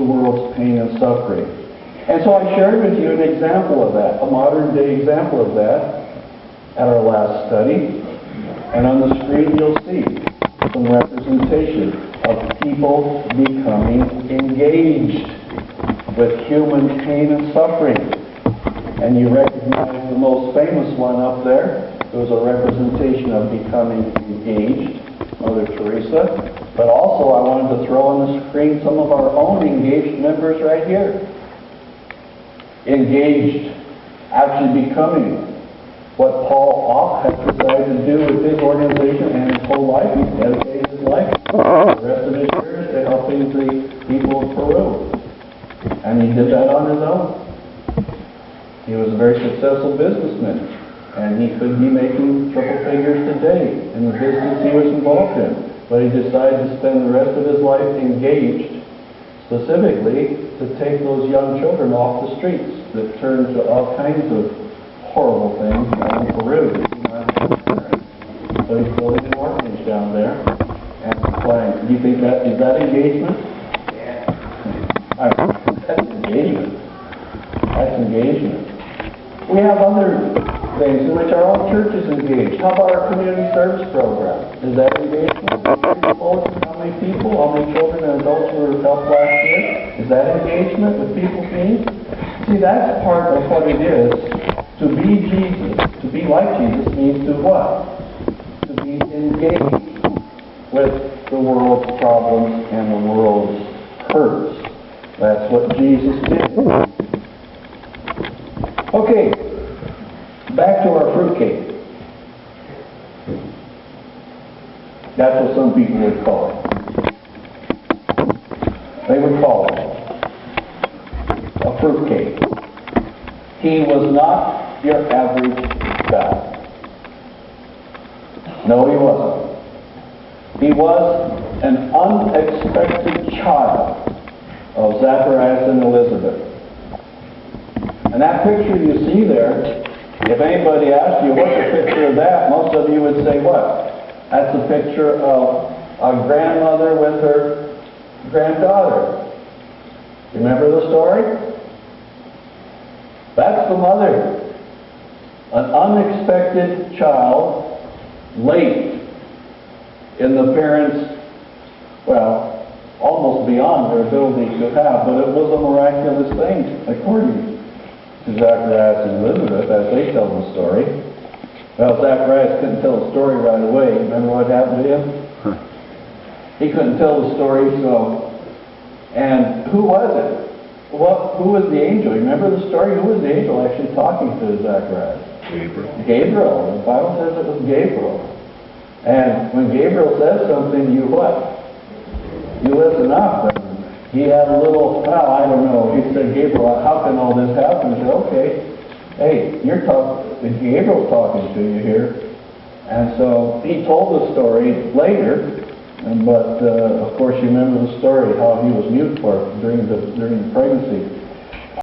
the world's pain and suffering. And so I shared with you an example of that, a modern day example of that at our last study. And on the screen you'll see some representation of people becoming engaged with human pain and suffering. And you recognize the most famous one up there. It was a representation of becoming engaged, Mother Teresa. But also I wanted to throw on the screen some of our own engaged members right here. Engaged, actually becoming what Paul has decided to do with his organization and his whole life. He's dedicated his life, the rest of his years, to helping the people of Peru. And he did that on his own. He was a very successful businessman, and he could be making triple figures today in the business he was involved in. But he decided to spend the rest of his life engaged, specifically to take those young children off the streets that turned to all kinds of horrible things down in Peru. So he's building an orphanage down there and supplying. Do you think is that engagement? Yeah. All right. That's engagement. That's engagement. We have other things in which our own church is engaged. How about our community service program? Is that engagement? How many people, how many children and adults were helped last year? Is that engagement with people's needs? See, that's part of what it is. To be Jesus, to be like Jesus, means to what? To be engaged with the world's problems and the world's hurts. That's what Jesus did. Okay, back to our fruitcake. That's what some people would call it. They would call it a fruitcake. He was not your average guy. No, he wasn't. He was an unexpected child of Zacharias and Elizabeth. And that picture you see there, if anybody asked you, what's a picture of that, most of you would say what? That's a picture of a grandmother with her granddaughter. Remember the story? That's the mother. An unexpected child, late in the parents', well, almost beyond their ability to have, but it was a miraculous thing, according to Zacharias and Elizabeth, as they tell the story. Well, Zacharias couldn't tell the story right away. Remember what happened to him? He couldn't tell the story, so... And who was it? Who was the angel? Remember the story? Who was the angel actually talking to Zacharias? Gabriel. Gabriel. The Bible says it was Gabriel. And when Gabriel says something, you what? You listen up. And he had a little, well, I don't know. He said, Gabriel, how can all this happen? He said, okay. Hey, Gabriel's talking to you here. And so he told the story later, but of course you remember the story how he was mute for during the pregnancy.